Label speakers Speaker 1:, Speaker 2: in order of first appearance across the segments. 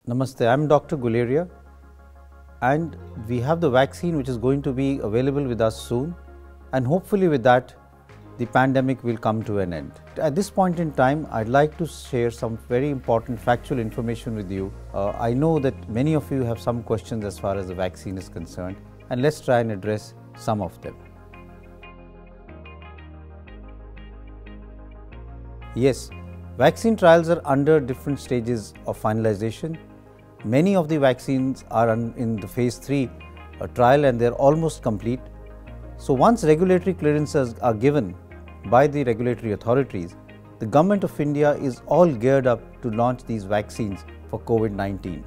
Speaker 1: Namaste, I'm Dr. Guleria, and we have the vaccine which is going to be available with us soon, and hopefully with that the pandemic will come to an end. At this point in time, I'd like to share some very important factual information with you. I know that many of you have some questions as far as the vaccine is concerned, and let's try and address some of them. Yes, vaccine trials are under different stages of finalization. Many of the vaccines are in the phase 3 trial and they're almost complete. So once regulatory clearances are given by the regulatory authorities, the Government of India is all geared up to launch these vaccines for COVID-19.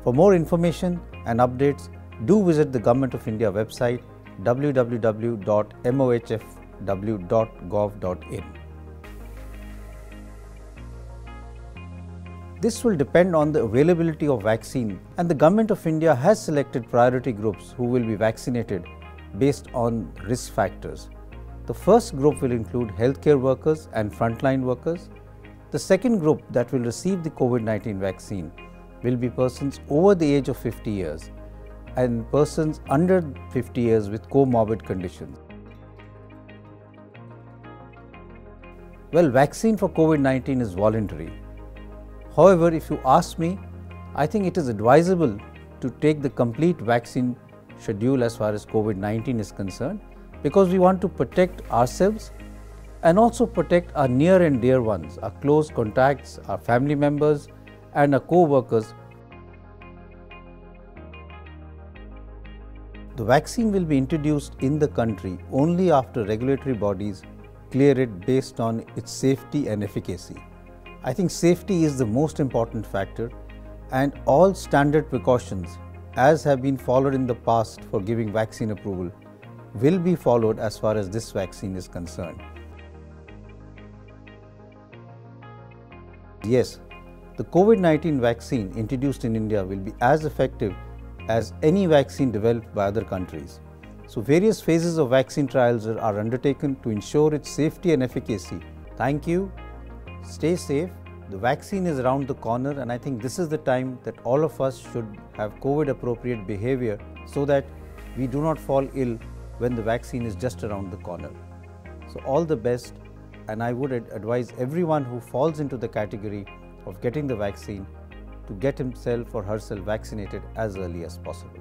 Speaker 1: For more information and updates, do visit the Government of India website www.mohfw.gov.in. This will depend on the availability of vaccine, and the Government of India has selected priority groups who will be vaccinated based on risk factors. The first group will include healthcare workers and frontline workers. The second group that will receive the COVID-19 vaccine will be persons over the age of 50 years and persons under 50 years with comorbid conditions. Well, vaccine for COVID-19 is voluntary. However, if you ask me, I think it is advisable to take the complete vaccine schedule as far as COVID-19 is concerned, because we want to protect ourselves and also protect our near and dear ones, our close contacts, our family members and our co-workers. The vaccine will be introduced in the country only after regulatory bodies clear it based on its safety and efficacy. I think safety is the most important factor, and all standard precautions as have been followed in the past for giving vaccine approval will be followed as far as this vaccine is concerned. Yes, the COVID-19 vaccine introduced in India will be as effective as any vaccine developed by other countries. So various phases of vaccine trials are undertaken to ensure its safety and efficacy. Thank you. Stay safe. The vaccine is around the corner, and I think this is the time that all of us should have COVID appropriate behavior so that we do not fall ill when the vaccine is just around the corner. So all the best, and I would advise everyone who falls into the category of getting the vaccine to get himself or herself vaccinated as early as possible.